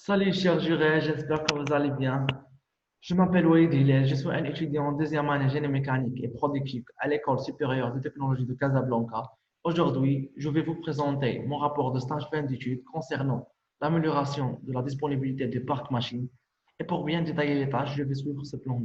Salut cher juré, j'espère que vous allez bien. Je m'appelle Walid Hillel, je suis un étudiant en deuxième année génie mécanique et productique à l'École supérieure de technologie de Casablanca. Aujourd'hui, je vais vous présenter mon rapport de stage fin d'études concernant l'amélioration de la disponibilité des parcs machines. Et pour bien détailler les tâches, je vais suivre ce plan.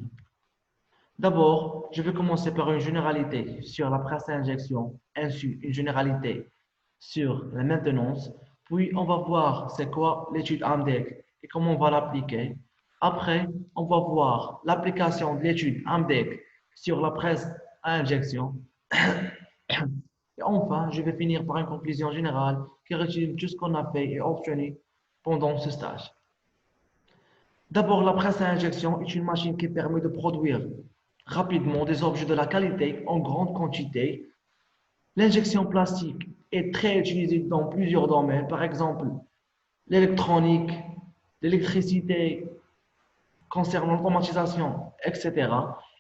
D'abord, je vais commencer par une généralité sur la presse à injection, ainsi une généralité sur la maintenance. Puis, on va voir c'est quoi l'étude AMDEC et comment on va l'appliquer. Après, on va voir l'application de l'étude AMDEC sur la presse à injection. Et enfin, je vais finir par une conclusion générale qui résume tout ce qu'on a fait et obtenu pendant ce stage. D'abord, la presse à injection est une machine qui permet de produire rapidement des objets de la qualité en grande quantité. L'injection plastique est très utilisée dans plusieurs domaines, par exemple l'électronique, l'électricité, concernant l'automatisation, etc.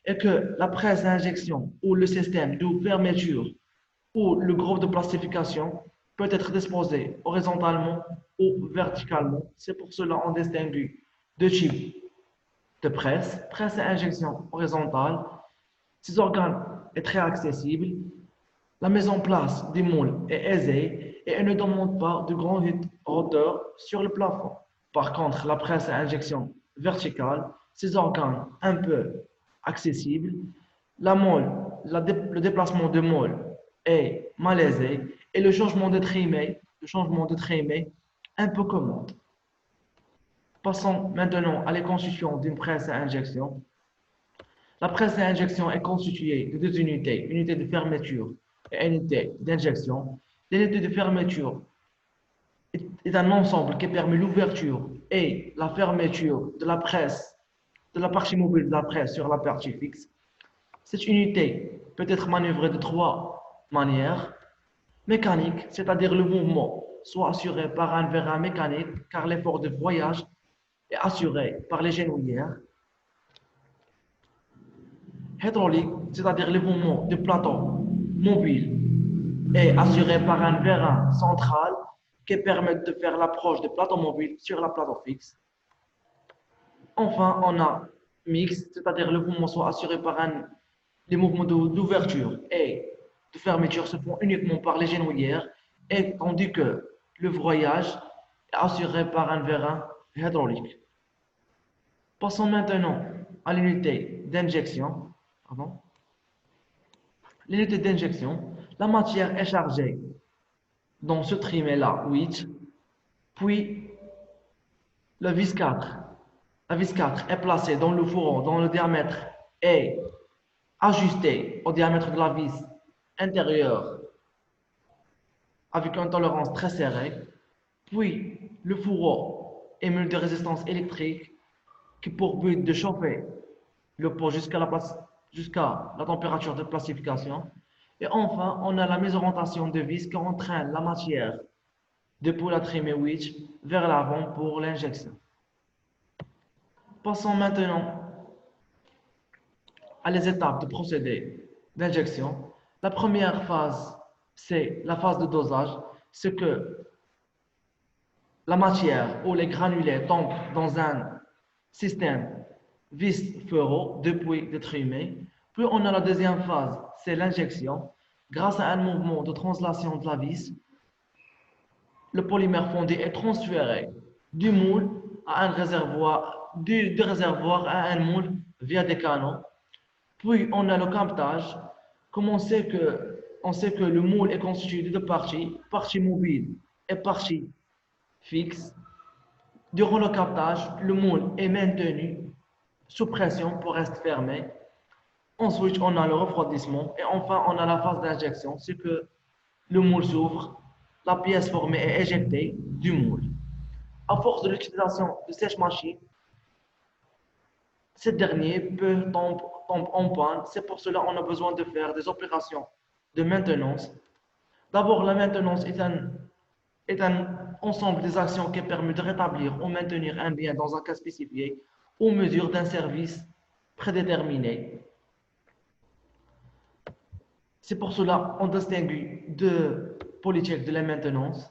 Et que la presse à injection ou le système de fermeture ou le groupe de plastification peut être disposé horizontalement ou verticalement. C'est pour cela qu'on distingue deux types de presse, presse à injection horizontale. Ces organes est très accessible. La mise en place des moules est aisée et elle ne demande pas de grande hauteur sur le plafond. Par contre, la presse à injection verticale, ces organes un peu accessibles, la molle, le déplacement de molle est malaisé et le changement de trimé un peu commode. Passons maintenant à la constitution d'une presse à injection. La presse à injection est constituée de deux unités, unité de fermeture et unité d'injection. L'unité de fermeture est un ensemble qui permet l'ouverture et la fermeture de la presse, de la partie mobile de la presse sur la partie fixe. Cette unité peut être manœuvrée de trois manières. Mécanique, c'est-à-dire le mouvement, soit assuré par un vérin mécanique, car l'effort de voyage est assuré par les genouillères. Hydraulique, c'est-à-dire le mouvement du plateau mobile, est assuré par un vérin central qui permet de faire l'approche du plateau mobile sur la plateau fixe. Enfin, on a mixte, c'est-à-dire le mouvement soit assuré par les mouvements d'ouverture et de fermeture se font uniquement par les genouillères, et tandis que le voyage est assuré par un vérin hydraulique. Passons maintenant à l'unité d'injection. Pardon. L'unité d'injection, la matière est chargée dans ce trimé-là 8, puis la vis 4. La vis 4 est placée dans le fourreau dont le diamètre est ajusté au diamètre de la vis intérieure avec une tolérance très serrée. Puis le fourreau émule de résistance électrique qui pour but de chauffer le pot jusqu'à la température de plastification. Et enfin, on a la mésorentation de vis qui entraîne la matière depuis la trimée 8 vers l'avant pour l'injection. Passons maintenant à les étapes de procédé d'injection. La première phase, c'est la phase de dosage, c'est que la matière ou les granulés tombent dans un système vis-furrow depuis le trimé. Puis on a la deuxième phase, c'est l'injection. Grâce à un mouvement de translation de la vis, le polymère fondé est transféré du moule à un réservoir, du réservoir à un moule via des canaux. Puis on a le captage. Comme on sait que le moule est constitué de deux parties, partie mobile et partie fixe. Durant le captage, le moule est maintenu sous pression pour rester fermé. Ensuite, on a le refroidissement et enfin, on a la phase d'injection, c'est que le moule s'ouvre, la pièce formée est éjectée du moule. À force de l'utilisation de cette machine, cette dernière peut tomber en panne. C'est pour cela qu'on a besoin de faire des opérations de maintenance. D'abord, la maintenance est un ensemble des actions qui permettent de rétablir ou maintenir un bien dans un cas spécifié ou mesure d'un service prédéterminé. C'est pour cela qu'on distingue deux politiques de la maintenance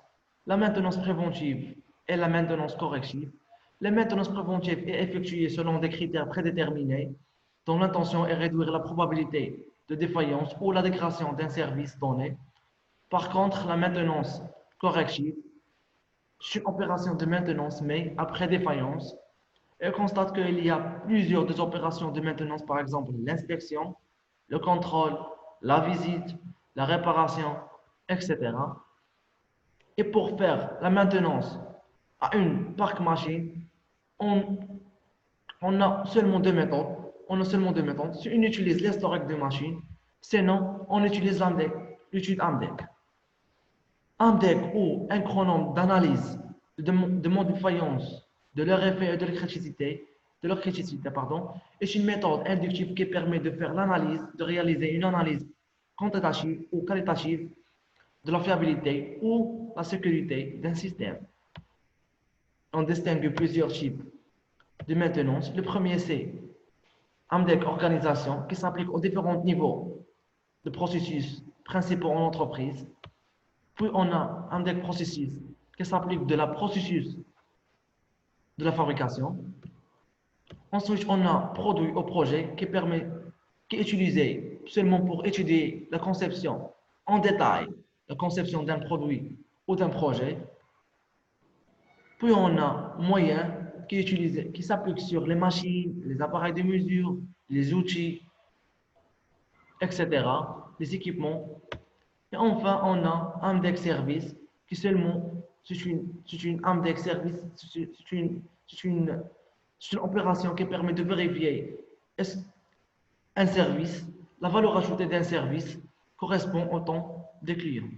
préventive et la maintenance corrective. La maintenance préventive est effectuée selon des critères prédéterminés, dont l'intention est de réduire la probabilité de défaillance ou la dégradation d'un service donné. Par contre, la maintenance corrective, c'est une opération de maintenance, mais après défaillance, elle constate qu'il y a plusieurs des opérations de maintenance, par exemple l'inspection, le contrôle, la visite, la réparation, etc. Et pour faire la maintenance à une parc machine, on, on a seulement deux méthodes. On a seulement deux méthodes. Si on utilise l'historique de machine, sinon on utilise l'AMDEC, l'étude AMDEC. AMDEC ou un chronome d'analyse de modifiance de leur effet et de leur criticité, pardon, est une méthode inductive qui permet de faire l'analyse, de réaliser une analyse quantitative ou qualitative de la fiabilité ou la sécurité d'un système. On distingue plusieurs types de maintenance. Le premier, c'est AMDEC organisation qui s'applique aux différents niveaux de processus principaux en entreprise. Puis on a AMDEC processus qui s'applique de la processus de la fabrication. Ensuite, on a produit au projet qui est utilisé seulement pour étudier la conception en détail, la conception d'un produit ou d'un projet. Puis on a moyen qui est utilisé, qui s'applique sur les machines, les appareils de mesure, les outils, etc., les équipements. Et enfin, on a AMDEC service qui seulement, c'est une AMDEC service, c'est une opération qui permet de vérifier est-ce un service, la valeur ajoutée d'un service correspond au temps des clients.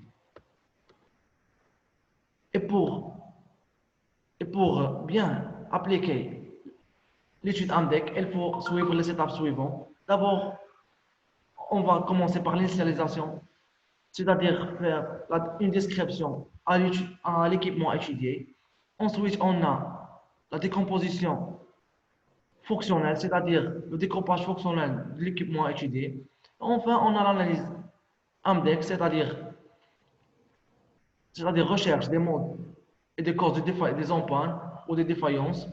Et pour, et pour bien appliquer l'étude AMDEC, il faut suivre les étapes suivantes. D'abord, on va commencer par l'initialisation, c'est-à-dire faire une description à l'équipement étudié. Ensuite, on a la décomposition fonctionnelle, c'est-à-dire le découpage fonctionnel de l'équipement étudié. Enfin, on a l'analyse AMDEC, c'est-à-dire recherche des modes et des causes des empannes ou des défaillances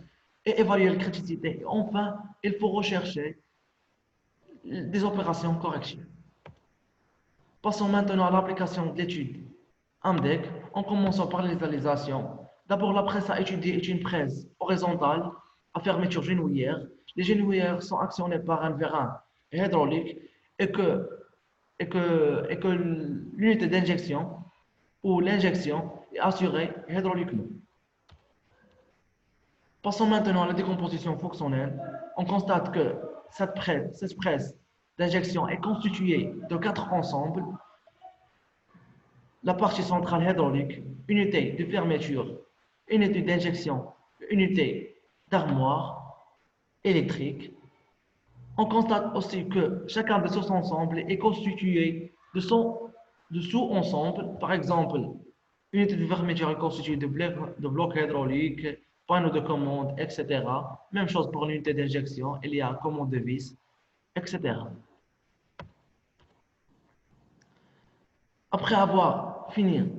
et évaluer la criticité. Et enfin, il faut rechercher des opérations correctives. Passons maintenant à l'application de l'étude AMDEC en commençant par l'initialisation. D'abord, la presse à étudier est une presse horizontale à fermeture genouillère. Les genouillères sont actionnées par un vérin hydraulique et que l'unité d'injection ou l'injection est assurée hydrauliquement. Passons maintenant à la décomposition fonctionnelle. On constate que cette presse d'injection est constituée de quatre ensembles. La partie centrale hydraulique, unité de fermeture, unité d'injection, unité d'armoire électrique. On constate aussi que chacun de ces ensembles est constitué de sous-ensembles. Par exemple, unité de fermeture est constituée de blocs hydrauliques, panneaux de commande, etc. Même chose pour l'unité d'injection, il y a commande de vis, etc. Après avoir fini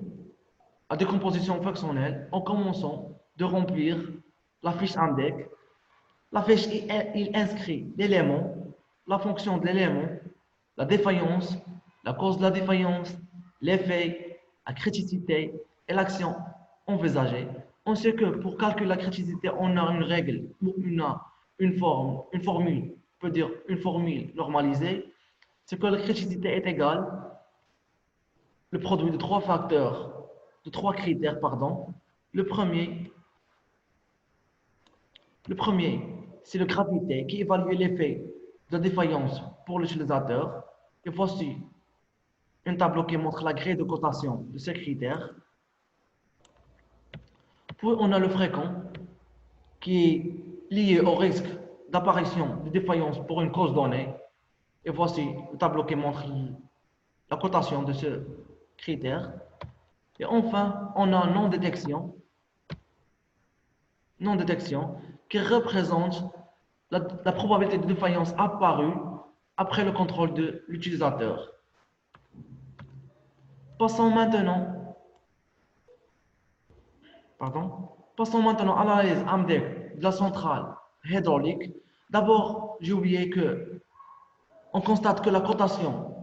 la décomposition fonctionnelle en commençant de remplir la fiche AMDEC. La fiche, il inscrit l'élément, la fonction de l'élément, la défaillance, la cause de la défaillance, l'effet, la criticité et l'action envisagée. On sait que pour calculer la criticité, on a une règle ou une formule, on peut dire une formule normalisée, c'est que la criticité est égale le produit de trois critères, pardon. Le premier, c'est le gravité qui évalue l'effet de défaillance pour l'utilisateur. Et voici un tableau qui montre la grille de cotation de ces critères. Puis on a le fréquent qui est lié au risque d'apparition de défaillance pour une cause donnée. Et voici le tableau qui montre la cotation de ce critère. Et enfin, on a non-détection qui représente la probabilité de défaillance apparue après le contrôle de l'utilisateur. Passons maintenant à l'analyse AMDEC de la centrale hydraulique, d'abord, j'ai oublié que on constate que la cotation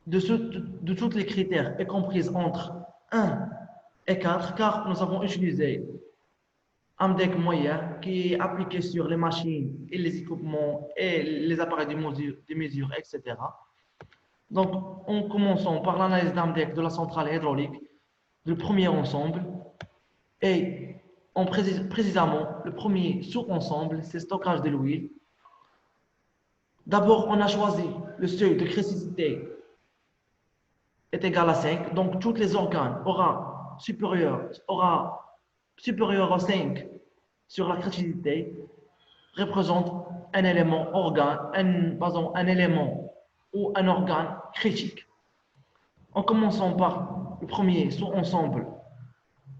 de tous les critères est comprise entre 1 et 4, car nous avons utilisé un deck moyen qui est appliqué sur les machines et les équipements et les appareils de mesure, etc. Donc, en commençant par l'analyse d'un deck de la centrale hydraulique, le premier ensemble, et précisément, le premier sous-ensemble, c'est stockage de l'huile. D'abord, on a choisi le seuil de criticité est égal à 5, donc tous les organes aura supérieur à 5 sur la criticité représente un élément organe, un élément ou un organe critique. En commençant par le premier sous-ensemble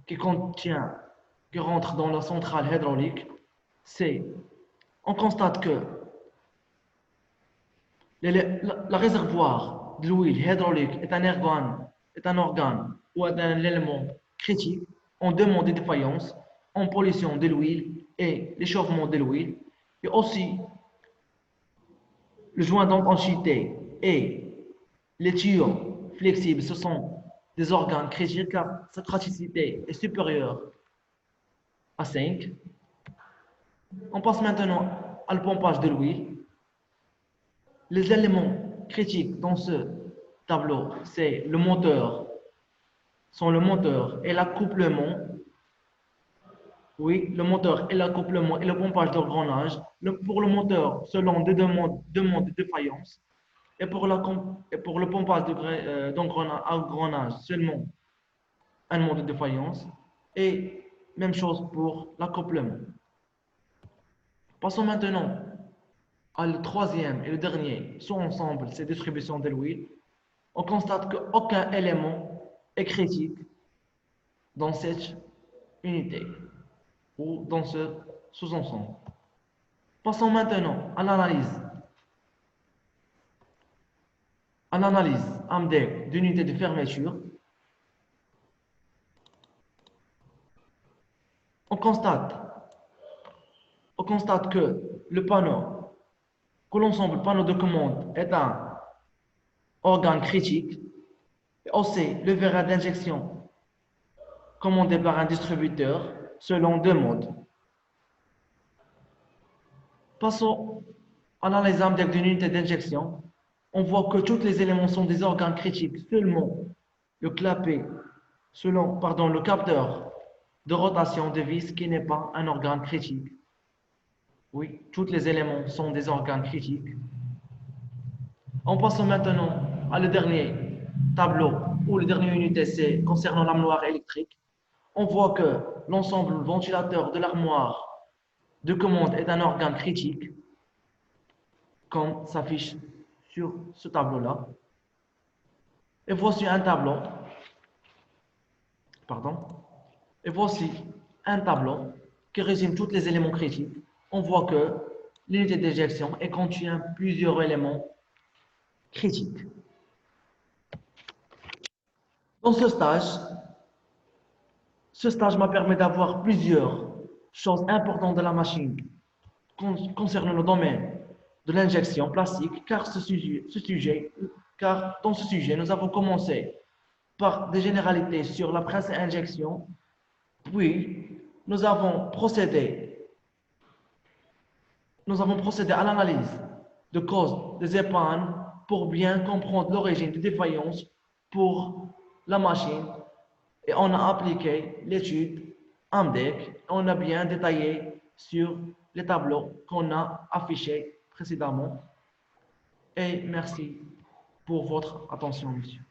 qui rentre dans la centrale hydraulique, on constate que la réservoir de l'huile hydraulique est un organe ou un élément critique en demande de défaillance, en pollution de l'huile et l'échauffement de l'huile, et aussi le joint d'entanchité et les tuyaux flexibles, ce sont des organes critiques car sa criticité est supérieure à 5. On passe maintenant à le pompage de l'huile. Les éléments critiques dans ce tableau, c'est le moteur, sont le moteur et l'accouplement. Oui, le moteur et l'accouplement et le pompage d'engrenage. Pour le moteur, selon deux demandes de défaillance. Et pour le pompage d'engrenage, seulement un mode de défaillance. Et même chose pour l'accouplement. Passons maintenant le troisième et le dernier sous-ensemble, c'est distribution de l'huile. On constate qu'aucun élément est critique dans cette unité ou dans ce sous-ensemble. Passons maintenant à l'analyse. En analyse AMDEC d'unité de fermeture, on constate que le panneau, que l'ensemble panneau de commande est un organe critique, et aussi le verre d'injection commandé par un distributeur selon deux modes. Passons à l'analyse AMDEC d'une unité d'injection. On voit que tous les éléments sont des organes critiques, seulement le le capteur de rotation de vis qui n'est pas un organe critique. Oui, tous les éléments sont des organes critiques. On passe maintenant à le dernier tableau ou le dernier unité, c'est concernant l'armoire électrique. On voit que l'ensemble ventilateur de l'armoire de commande est un organe critique, comme s'affiche sur ce tableau-là. Et voici un tableau. Et voici un tableau qui résume tous les éléments critiques. On voit que l'unité d'éjection contient plusieurs éléments critiques. Dans ce stage m'a permis d'avoir plusieurs choses importantes de la machine concernant le domaine de l'injection plastique, car dans ce sujet, nous avons commencé par des généralités sur la presse et injection, puis nous avons procédé à l'analyse de causes des épannes pour bien comprendre l'origine des défaillances pour la machine, et on a appliqué l'étude AMDEC, on a bien détaillé sur les tableaux qu'on a affichés précédemment. Et merci pour votre attention, monsieur.